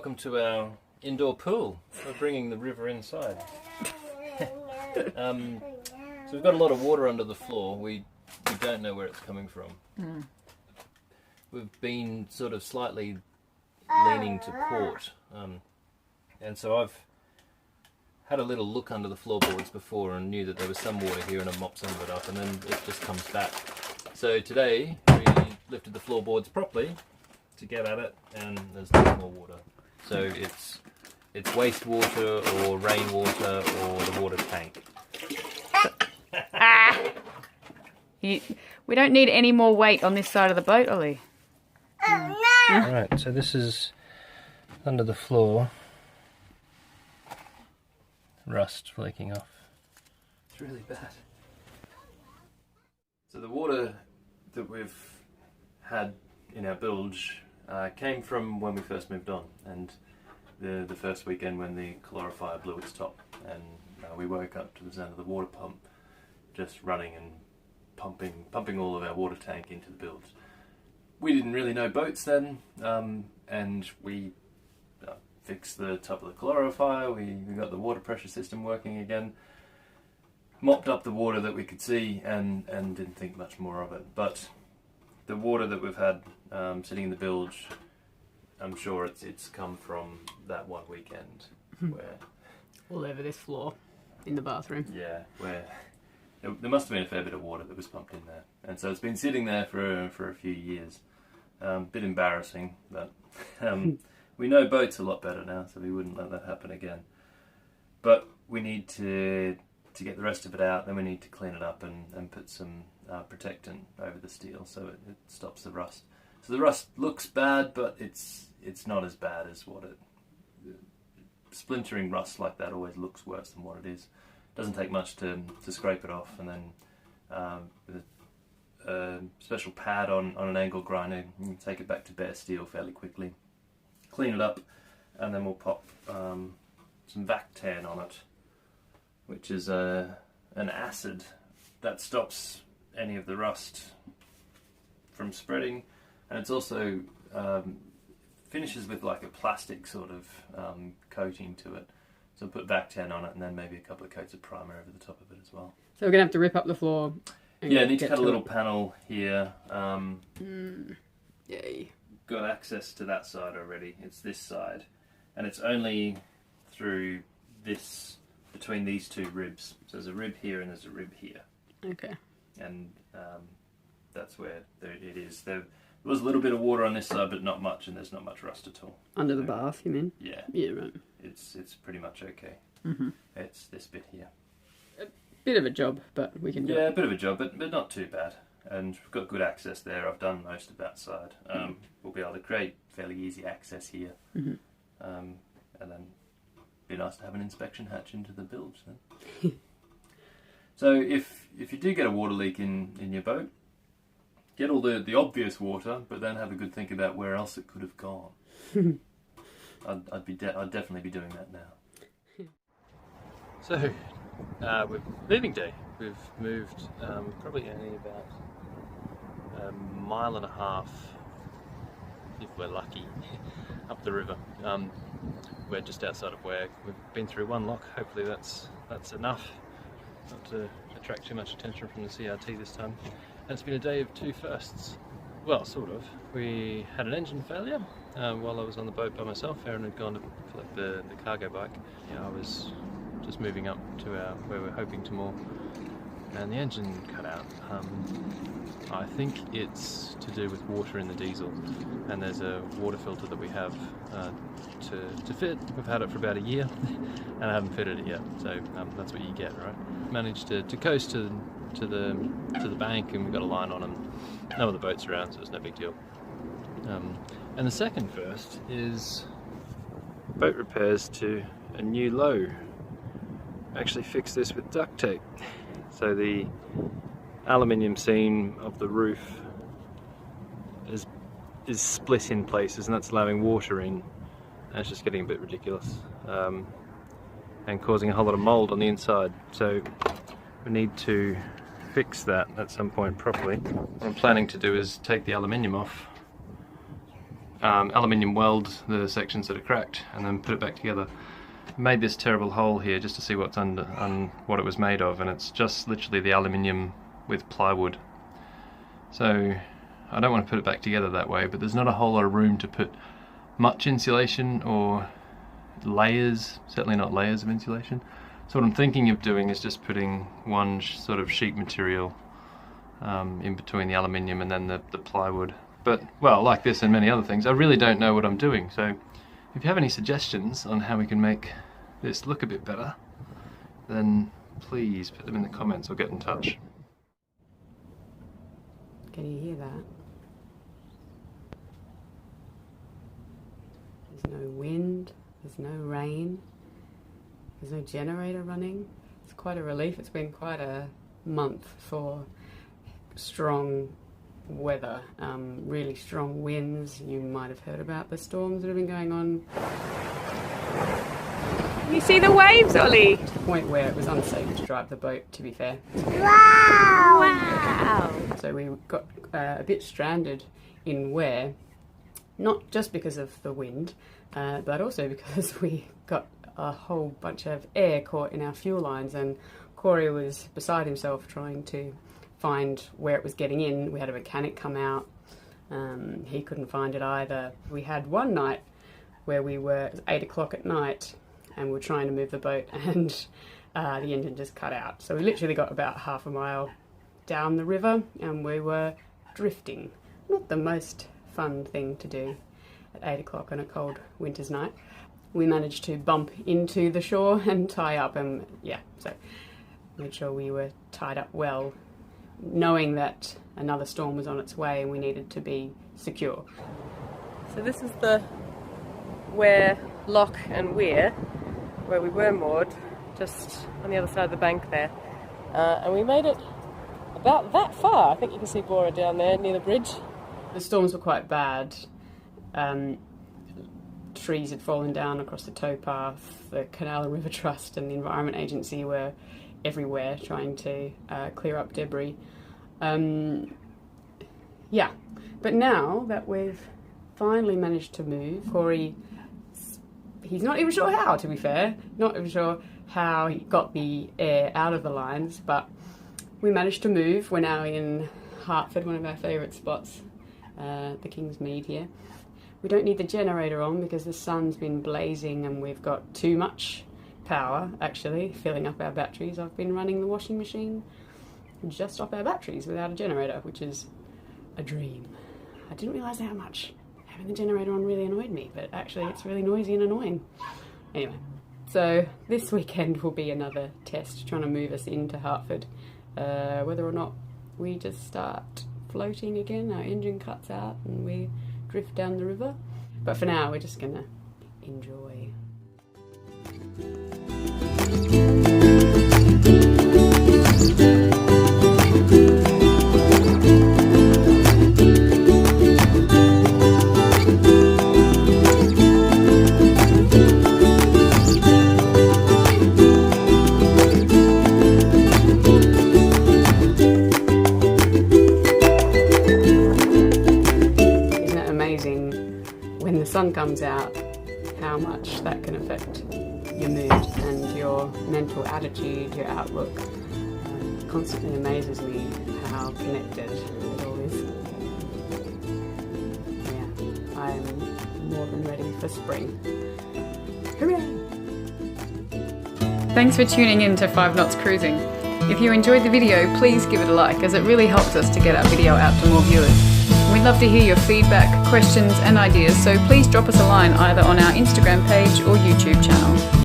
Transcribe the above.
welcome to our indoor pool. We're bringing the river inside. So we've got a lot of water under the floor. We don't know where it's coming from. Mm. We've been sort of slightly leaning to port, and so I've had a little look under the floorboards before and knew that there was some water here, and I mopped some of it up, and then it just comes back. So today we lifted the floorboards properly to get at it, and there's no more water. So it's wastewater or rainwater or the water tank. We don't need any more weight on this side of the boat, Ollie. Alright, so this is under the floor. Rust flaking off. It's really bad. So the water that we've had in our bilge came from when we first moved on, and the first weekend when the calorifier blew its top, and we woke up to the sound of the water pump just running and pumping all of our water tank into the bilge. We didn't really know boats then, and we fixed the top of the calorifier, we got the water pressure system working again, mopped up the water that we could see, and didn't think much more of it. But the water that we've had sitting in the bilge, I'm sure it's come from that one weekend where... All over this floor, in the bathroom. Yeah, where there must have been a fair bit of water that was pumped in there. And so it's been sitting there for a few years. Bit embarrassing, but we know boats a lot better now, so we wouldn't let that happen again. But we need to get the rest of it out, then we need to clean it up and put some protectant over the steel so it stops the rust. So the rust looks bad, but it's not as bad as what it... Splintering rust like that always looks worse than what it is. It doesn't take much to scrape it off, and then with a special pad on an angle grinder, you can take it back to bare steel fairly quickly, clean it up, and then we'll pop some Vactan on it, which is an acid that stops any of the rust from spreading, and it's also finishes with like a plastic sort of coating to it. So we'll put Vactan on it, and then maybe a couple of coats of primer over the top of it as well. So we're going to have to rip up the floor. Yeah, need to cut a little panel here. Yay. Got access to that side already. It's this side, and it's only through this, between these two ribs. So there's a rib here and there's a rib here. Okay. And that's where it is. There was a little bit of water on this side, but not much, and there's not much rust at all. Under the bath, you mean? Yeah. Yeah, right. It's pretty much okay. It's this bit here. A bit of a job, but we can do it. Yeah, a bit of a job, but not too bad. And we've got good access there. I've done most of that side. We'll be able to create fairly easy access here. And then be nice to have an inspection hatch into the bilge then. So if you do get a water leak in your boat, get all the obvious water, but then have a good think about where else it could have gone. I'd definitely be doing that now. So, we're moving day. We've moved probably only about a mile and a half, if we're lucky, up the river. We're just outside of Wag. We've been through one lock. Hopefully that's enough not to attract too much attention from the CRT this time. And it's been a day of two firsts. Well, sort of. We had an engine failure while I was on the boat by myself. Aaron had gone to collect the cargo bike. Yeah, I was just moving up to where we're hoping to moor, and the engine cut out. I think it's to do with water in the diesel, and there's a water filter that we have to fit. We've had it for about a year, and I haven't fitted it yet, so that's what you get, right? Managed to coast to the bank, and we've got a line on them. No other boats around, so it's no big deal. And the second first is boat repairs to a new low. Actually fixed this with duct tape. So the aluminium seam of the roof is split in places, and that's allowing water in, and it's just getting a bit ridiculous and causing a whole lot of mould on the inside. So we need to fix that at some point properly. What I'm planning to do is take the aluminium off, aluminium weld the sections that are cracked and then put it back together. I made this terrible hole here just to see what's under what it was made of, and it's just literally the aluminium with plywood. So I don't want to put it back together that way, but there's not a whole lot of room to put much insulation or layers, certainly not layers of insulation. So what I'm thinking of doing is just putting one sort of sheet material in between the aluminium and then the plywood. But, well, like this and many other things, I really don't know what I'm doing. So if you have any suggestions on how we can make this look a bit better, then please put them in the comments or get in touch. Can you hear that? There's no wind, there's no rain, there's no generator running. It's quite a relief. It's been quite a month for strong weather, really strong winds. You might have heard about the storms that have been going on. You see the waves, Ollie? To the point where it was unsafe to drive the boat, to be fair. Wow! Wow! So we got a bit stranded in Ware, not just because of the wind, but also because we got a whole bunch of air caught in our fuel lines, and Corey was beside himself trying to find where it was getting in. We had a mechanic come out. He couldn't find it either. We had one night where it was 8 o'clock at night and we were trying to move the boat, and the engine just cut out. So we literally got about half a mile down the river and we were drifting. Not the most fun thing to do at 8 o'clock on a cold winter's night. We managed to bump into the shore and tie up, and so made sure we were tied up well, knowing that another storm was on its way and we needed to be secure. So this is the Ware lock and weir where we were moored, just on the other side of the bank there, and we made it about that far. I think you can see Borah down there near the bridge. The storms were quite bad. Trees had fallen down across the towpath. The Canal and River Trust and the Environment Agency were everywhere trying to clear up debris. But now that we've finally managed to move, Corey, he's not even sure how, to be fair, not even sure how he got the air out of the lines, but we managed to move. We're now in Hertford, one of our favourite spots, the King's Mead here. We don't need the generator on because the sun's been blazing and we've got too much power, actually, filling up our batteries. I've been running the washing machine just off our batteries without a generator, which is a dream. I didn't realise how much having the generator on really annoyed me, but actually it's really noisy and annoying. Anyway, so this weekend will be another test trying to move us into Hertford. Whether or not we just start floating again, our engine cuts out and we drift down the river. But for now, we're just gonna enjoy. When the sun comes out, how much that can affect your mood and your mental attitude, your outlook. It constantly amazes me how connected it all is. Yeah, I'm more than ready for spring. Hooray! Thanks for tuning in to 5 Knots Cruising. If you enjoyed the video, please give it a like, as it really helps us to get our video out to more viewers. We'd love to hear your feedback, questions and ideas, so please drop us a line either on our Instagram page or YouTube channel.